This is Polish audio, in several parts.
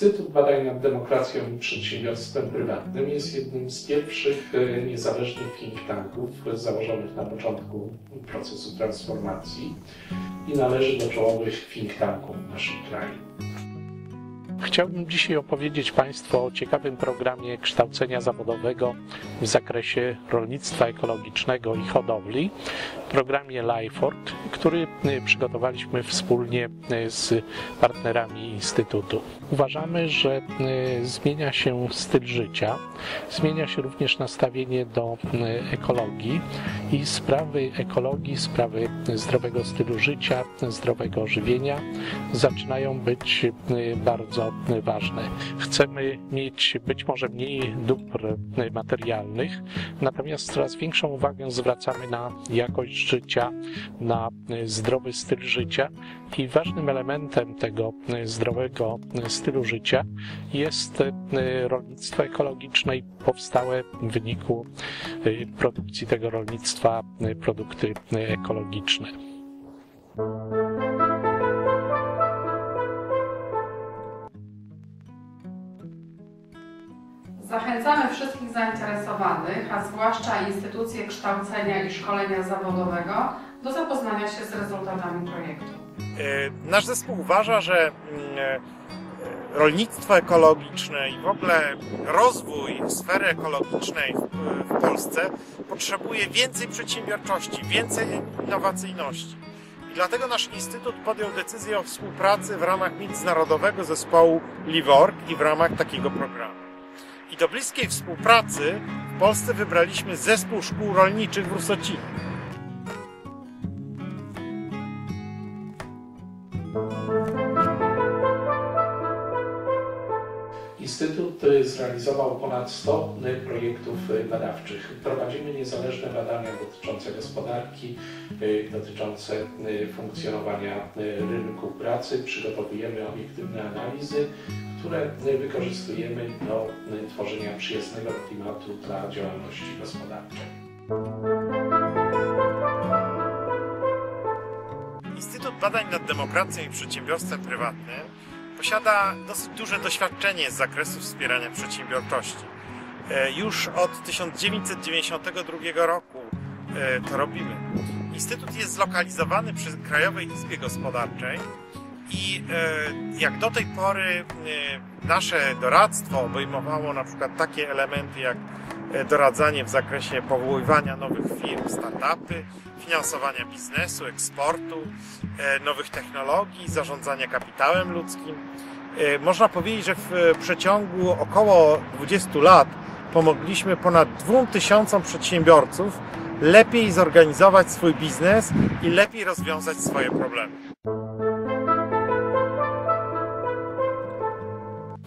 Instytut Badań nad Demokracją i Przedsiębiorstwem Prywatnym jest jednym z pierwszych niezależnych think tanków założonych na początku procesu transformacji i należy do czołowych think tanków w naszym kraju. Chciałbym dzisiaj opowiedzieć Państwu o ciekawym programie kształcenia zawodowego w zakresie rolnictwa ekologicznego i hodowli, programie LifeWork, który przygotowaliśmy wspólnie z partnerami Instytutu. Uważamy, że zmienia się styl życia, zmienia się również nastawienie do ekologii i sprawy ekologii, sprawy zdrowego stylu życia, zdrowego żywienia zaczynają być bardzo ważne. Chcemy mieć być może mniej dóbr materialnych, natomiast coraz większą uwagę zwracamy na jakość życia, na zdrowy styl życia i ważnym elementem tego zdrowego stylu życia jest rolnictwo ekologiczne i powstałe w wyniku produkcji tego rolnictwa produkty ekologiczne. Zachęcamy wszystkich zainteresowanych, a zwłaszcza instytucje kształcenia i szkolenia zawodowego do zapoznania się z rezultatami projektu. Nasz zespół uważa, że rolnictwo ekologiczne i w ogóle rozwój sfery ekologicznej w Polsce potrzebuje więcej przedsiębiorczości, więcej innowacyjności. I dlatego nasz Instytut podjął decyzję o współpracy w ramach międzynarodowego zespołu LifeWork i w ramach takiego programu. I do bliskiej współpracy w Polsce wybraliśmy Zespół Szkół Rolniczych w Rusocinie. Instytut zrealizował ponad 100 projektów badawczych. Prowadzimy niezależne badania dotyczące gospodarki, dotyczące funkcjonowania rynku pracy. Przygotowujemy obiektywne analizy, które wykorzystujemy do tworzenia przyjaznego klimatu dla działalności gospodarczej. Instytut Badań nad Demokracją i Przedsiębiorstwem Prywatnym posiada dosyć duże doświadczenie z zakresu wspierania przedsiębiorczości. Już od 1992 roku to robimy. Instytut jest zlokalizowany przy Krajowej Izbie Gospodarczej i jak do tej pory nasze doradztwo obejmowało na przykład takie elementy jak doradzanie w zakresie powoływania nowych firm, startupy, finansowania biznesu, eksportu, nowych technologii, zarządzania kapitałem ludzkim. Można powiedzieć, że w przeciągu około 20 lat pomogliśmy ponad 2000 przedsiębiorców lepiej zorganizować swój biznes i lepiej rozwiązać swoje problemy.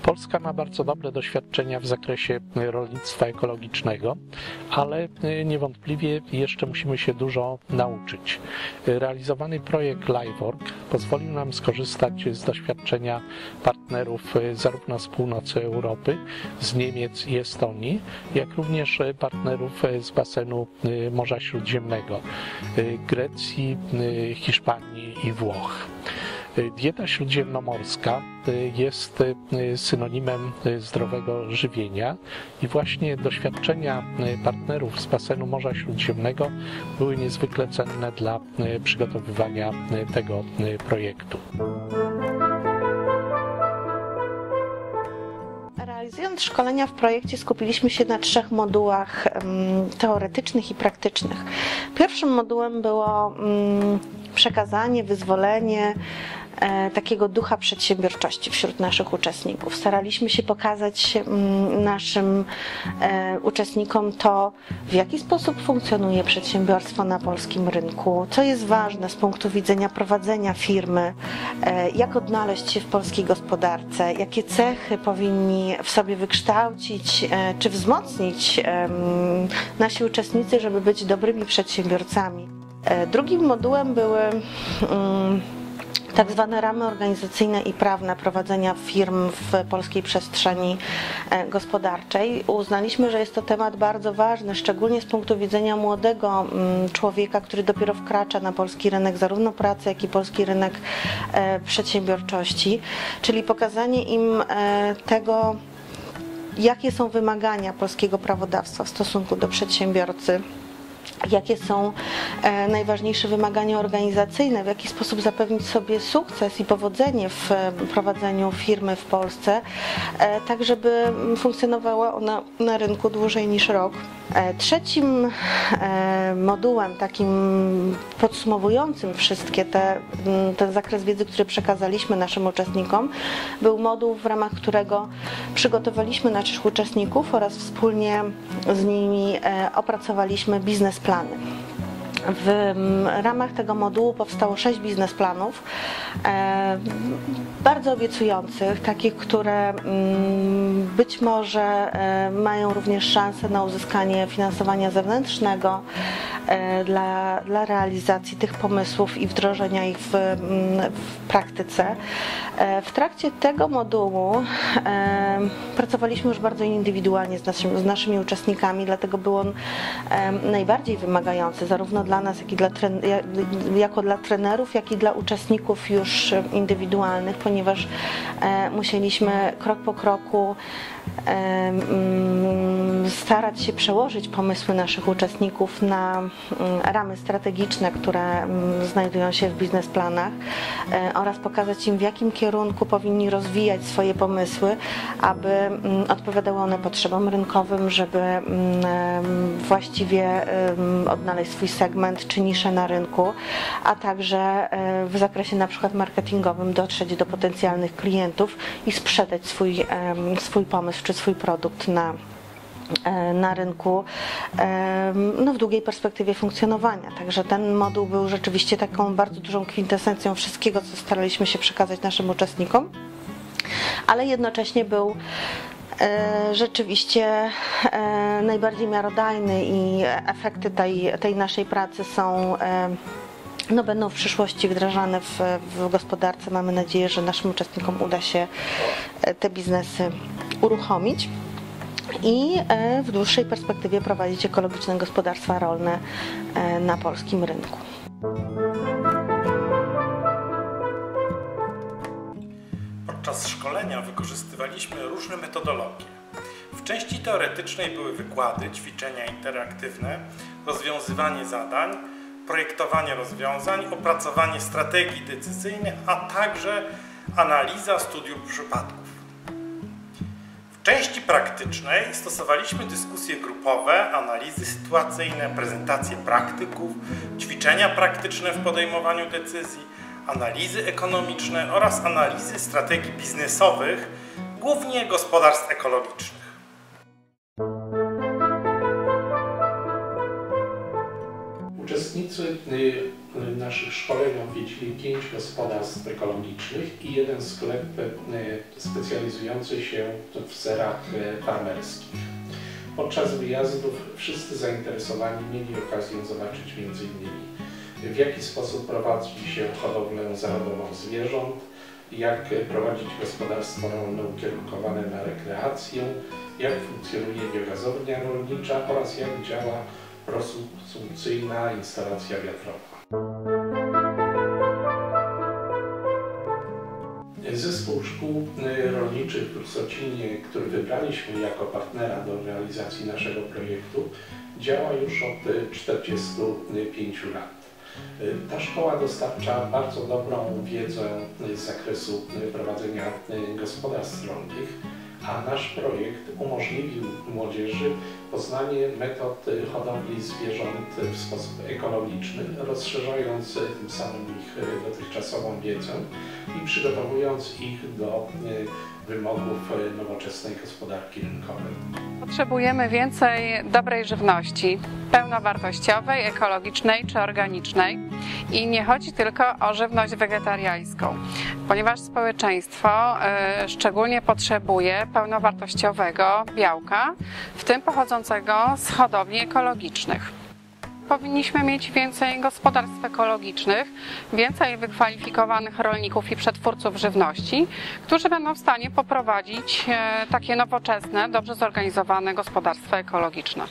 Polska ma bardzo dobre doświadczenia w zakresie rolnictwa ekologicznego, ale niewątpliwie jeszcze musimy się dużo nauczyć. Realizowany projekt LifeWork pozwolił nam skorzystać z doświadczenia partnerów zarówno z północy Europy, z Niemiec i Estonii, jak również partnerów z basenu Morza Śródziemnego, Grecji, Hiszpanii i Włoch. Dieta śródziemnomorska jest synonimem zdrowego żywienia i właśnie doświadczenia partnerów z basenu Morza Śródziemnego były niezwykle cenne dla przygotowywania tego projektu. Realizując szkolenia w projekcie skupiliśmy się na 3 modułach teoretycznych i praktycznych. Pierwszym modułem było przekazanie, wyzwolenie takiego ducha przedsiębiorczości wśród naszych uczestników. Staraliśmy się pokazać naszym uczestnikom to, w jaki sposób funkcjonuje przedsiębiorstwo na polskim rynku, co jest ważne z punktu widzenia prowadzenia firmy, jak odnaleźć się w polskiej gospodarce, jakie cechy powinni w sobie wykształcić czy wzmocnić nasi uczestnicy, żeby być dobrymi przedsiębiorcami. Drugim modułem były tak zwane ramy organizacyjne i prawne prowadzenia firm w polskiej przestrzeni gospodarczej. Uznaliśmy, że jest to temat bardzo ważny, szczególnie z punktu widzenia młodego człowieka, który dopiero wkracza na polski rynek zarówno pracy, jak i polski rynek przedsiębiorczości, czyli pokazanie im tego, jakie są wymagania polskiego prawodawstwa w stosunku do przedsiębiorcy, jakie są najważniejsze wymagania organizacyjne, w jaki sposób zapewnić sobie sukces i powodzenie w prowadzeniu firmy w Polsce, tak żeby funkcjonowała ona na rynku dłużej niż rok. Trzecim modułem, takim podsumowującym wszystkie ten zakres wiedzy, który przekazaliśmy naszym uczestnikom, był moduł, w ramach którego przygotowaliśmy naszych uczestników oraz wspólnie z nimi opracowaliśmy biznesplany. W ramach tego modułu powstało 6 biznesplanów, bardzo obiecujących, takich, które być może mają również szansę na uzyskanie finansowania zewnętrznego dla realizacji tych pomysłów i wdrożenia ich w praktyce. W trakcie tego modułu pracowaliśmy już bardzo indywidualnie z naszymi uczestnikami, dlatego był on najbardziej wymagający, zarówno dla nas, jako dla trenerów, jak i dla uczestników już indywidualnych, ponieważ musieliśmy krok po kroku starać się przełożyć pomysły naszych uczestników na ramy strategiczne, które znajdują się w biznesplanach, oraz pokazać im, w jakim kierunku powinni rozwijać swoje pomysły, aby odpowiadały one potrzebom rynkowym, żeby właściwie odnaleźć swój segment czy niszę na rynku, a także w zakresie na przykład marketingowym dotrzeć do potencjalnych klientów i sprzedać swój pomysł czy swój produkt na rynku w długiej perspektywie funkcjonowania. Także ten moduł był rzeczywiście taką bardzo dużą kwintesencją wszystkiego, co staraliśmy się przekazać naszym uczestnikom, ale jednocześnie był rzeczywiście najbardziej miarodajny i efekty tej naszej pracy będą w przyszłości wdrażane w gospodarce. Mamy nadzieję, że naszym uczestnikom uda się te biznesy uruchomić i w dłuższej perspektywie prowadzić ekologiczne gospodarstwa rolne na polskim rynku. Podczas szkolenia wykorzystywaliśmy różne metodologie. W części teoretycznej były wykłady, ćwiczenia interaktywne, rozwiązywanie zadań, projektowanie rozwiązań, opracowanie strategii decyzyjnych, a także analiza studiów przypadków. W części praktycznej stosowaliśmy dyskusje grupowe, analizy sytuacyjne, prezentacje praktyków, ćwiczenia praktyczne w podejmowaniu decyzji, analizy ekonomiczne oraz analizy strategii biznesowych, głównie gospodarstw ekologicznych. Uczestnicy naszych szkoleń odwiedzili 5 gospodarstw ekologicznych i 1 sklep specjalizujący się w serach farmerskich. Podczas wyjazdów wszyscy zainteresowani mieli okazję zobaczyć m.in. w jaki sposób prowadzi się hodowlę zawodową zwierząt, jak prowadzić gospodarstwo rolne ukierunkowane na rekreację, jak funkcjonuje biogazownia rolnicza oraz jak działa prosumpcyjna instalacja wiatrowa. Zespół szkół rolniczych w Rusocinie, który wybraliśmy jako partnera do realizacji naszego projektu, działa już od 45 lat. Ta szkoła dostarcza bardzo dobrą wiedzę z zakresu prowadzenia gospodarstw rolnych, a nasz projekt umożliwił młodzieży poznanie metod hodowli zwierząt w sposób ekologiczny, rozszerzając tym samym ich dotychczasową wiedzę i przygotowując ich do wymogów nowoczesnej gospodarki rynkowej. Potrzebujemy więcej dobrej żywności, pełnowartościowej, ekologicznej czy organicznej. I nie chodzi tylko o żywność wegetariańską, ponieważ społeczeństwo szczególnie potrzebuje pełnowartościowego białka, w tym pochodzącego z hodowli ekologicznych. powinniśmy mieć więcej gospodarstw ekologicznych, więcej wykwalifikowanych rolników i przetwórców żywności, którzy będą w stanie poprowadzić takie nowoczesne, dobrze zorganizowane gospodarstwa ekologiczne.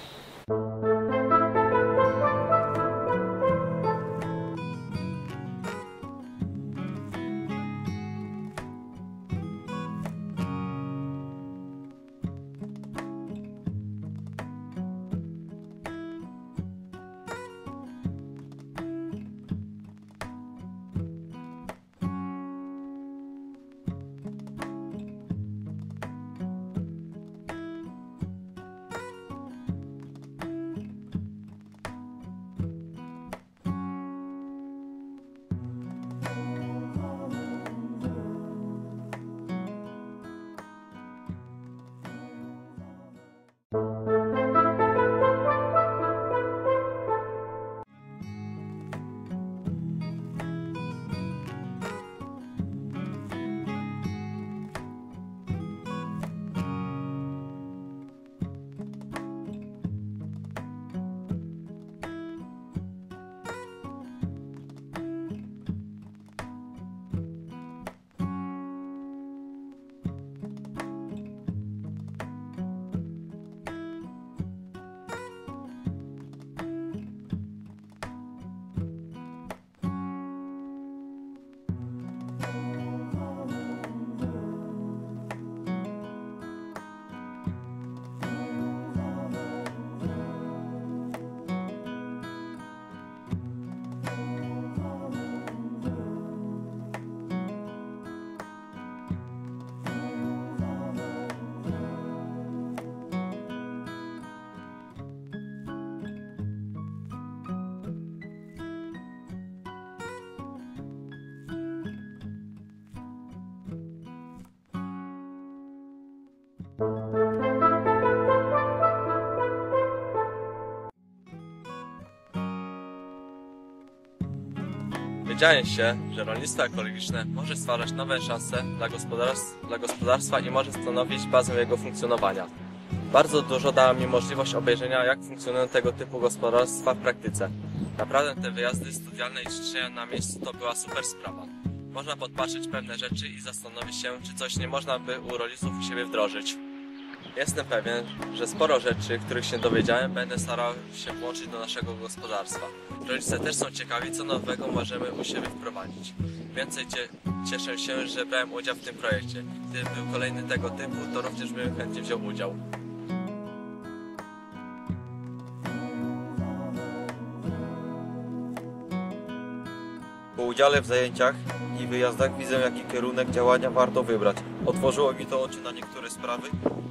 Dowiedziałem się, że rolnictwo ekologiczne może stwarzać nowe szanse dla gospodarstwa i może stanowić bazę jego funkcjonowania. Bardzo dużo dała mi możliwość obejrzenia, jak funkcjonują tego typu gospodarstwa w praktyce. Naprawdę te wyjazdy studialne i ćwiczenia na miejscu to była super sprawa. Można podpatrzeć pewne rzeczy i zastanowić się, czy coś nie można by u rodziców u siebie wdrożyć. Jestem pewien, że sporo rzeczy, których się dowiedziałem, będę starał się włączyć do naszego gospodarstwa. Rodzice też są ciekawi, co nowego możemy u siebie wprowadzić. Więcej cieszę się, że brałem udział w tym projekcie. Gdyby był kolejny tego typu, to również bym chętnie wziął udział. Po udziale w zajęciach i wyjazdach widzę, jaki kierunek działania warto wybrać. Otworzyło mi to oczy na niektóre sprawy.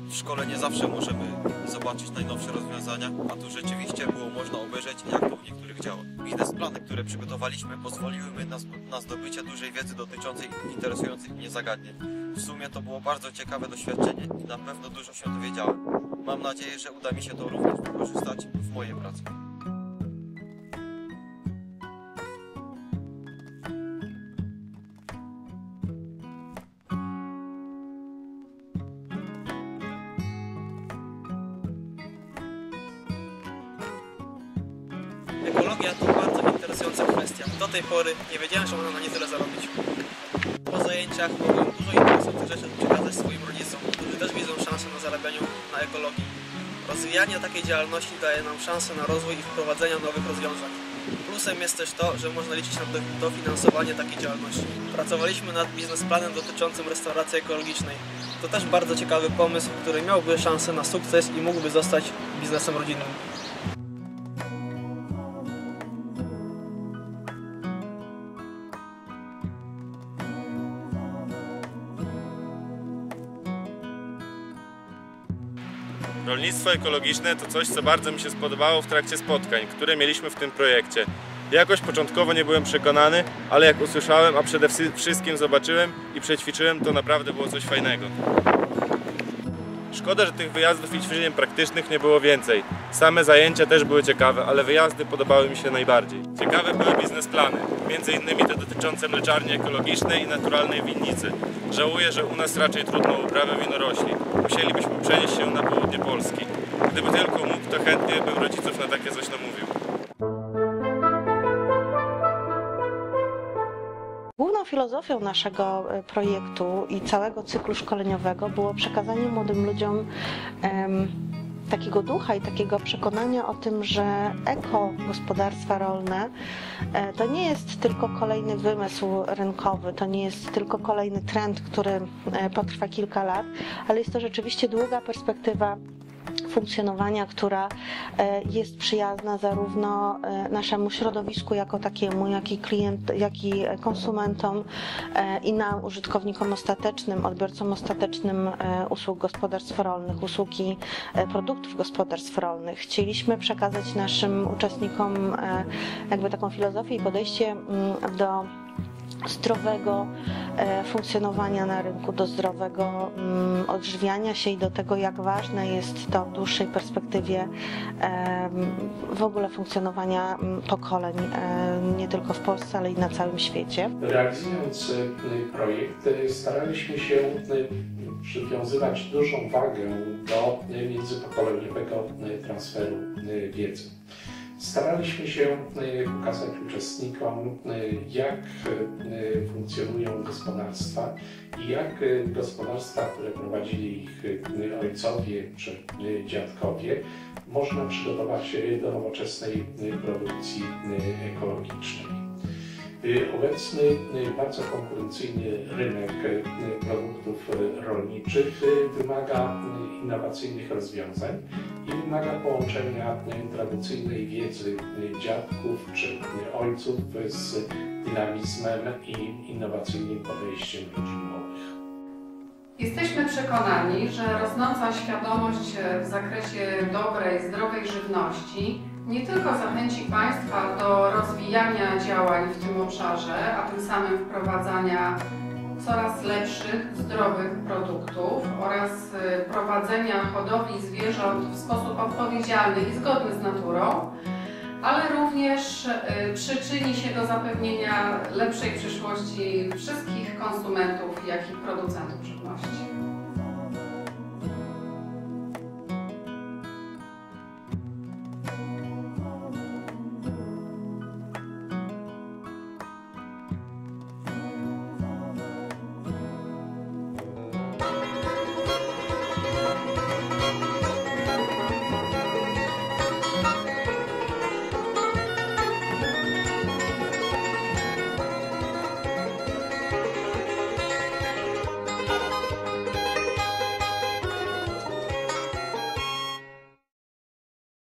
W szkole nie zawsze możemy zobaczyć najnowsze rozwiązania, a tu rzeczywiście było można obejrzeć, jak to w niektórych działa. Biznesplany, które przygotowaliśmy, pozwoliły mi na zdobycie dużej wiedzy dotyczącej interesujących mnie zagadnień. W sumie to było bardzo ciekawe doświadczenie i na pewno dużo się dowiedziałem. Mam nadzieję, że uda mi się to również wykorzystać w mojej pracy. Ekologia to bardzo interesująca kwestia. Do tej pory nie wiedziałem, że można na nie tyle zarobić. Po zajęciach mogłem dużo interesujących rzeczy przekazać swoim rodzicom, którzy też widzą szansę na zarabianiu na ekologii. Rozwijanie takiej działalności daje nam szansę na rozwój i wprowadzenie nowych rozwiązań. Plusem jest też to, że można liczyć na dofinansowanie takiej działalności. Pracowaliśmy nad biznesplanem dotyczącym restauracji ekologicznej. To też bardzo ciekawy pomysł, który miałby szansę na sukces i mógłby zostać biznesem rodzinnym. Rolnictwo ekologiczne to coś, co bardzo mi się spodobało w trakcie spotkań, które mieliśmy w tym projekcie. Jakoś początkowo nie byłem przekonany, ale jak usłyszałem, a przede wszystkim zobaczyłem i przećwiczyłem, to naprawdę było coś fajnego. Szkoda, że tych wyjazdów i ćwiczeń praktycznych nie było więcej. Same zajęcia też były ciekawe, ale wyjazdy podobały mi się najbardziej. Ciekawe były biznesplany, m.in. te dotyczące mleczarni ekologicznej i naturalnej winnicy. Żałuję, że u nas raczej trudno o uprawę winorośli. Musielibyśmy przenieść się na południe Polski. Gdyby tylko mógł, to chętnie bym rodziców na takie coś namówił. Główną filozofią naszego projektu i całego cyklu szkoleniowego było przekazanie młodym ludziom takiego ducha i takiego przekonania o tym, że ekogospodarstwa rolne to nie jest tylko kolejny wymysł rynkowy, to nie jest tylko kolejny trend, który potrwa kilka lat, ale jest to rzeczywiście długa perspektywa funkcjonowania, która jest przyjazna zarówno naszemu środowisku jako takiemu, jak i konsumentom i nam, użytkownikom ostatecznym, odbiorcom ostatecznym usług gospodarstw rolnych, usług i produktów gospodarstw rolnych. Chcieliśmy przekazać naszym uczestnikom jakby taką filozofię i podejście do zdrowego funkcjonowania na rynku, do zdrowego odżywiania się i do tego, jak ważne jest to w dłuższej perspektywie w ogóle funkcjonowania pokoleń, nie tylko w Polsce, ale i na całym świecie. Realizując projekt, staraliśmy się przywiązywać dużą wagę do międzypokoleniowego transferu wiedzy. Staraliśmy się pokazać uczestnikom, jak funkcjonują gospodarstwa i jak gospodarstwa, które prowadzili ich ojcowie czy dziadkowie, można przygotować do nowoczesnej produkcji ekologicznej. Obecny bardzo konkurencyjny rynek produktów rolniczych wymaga innowacyjnych rozwiązań i wymaga połączenia tradycyjnej wiedzy dziadków czy ojców z dynamizmem i innowacyjnym podejściem ludzi młodych. Jesteśmy przekonani, że rosnąca świadomość w zakresie dobrej, zdrowej żywności nie tylko zachęci Państwa do rozwijania działań w tym obszarze, a tym samym wprowadzania coraz lepszych, zdrowych produktów oraz prowadzenia hodowli zwierząt w sposób odpowiedzialny i zgodny z naturą, ale również przyczyni się do zapewnienia lepszej przyszłości wszystkich konsumentów, jak i producentów żywności.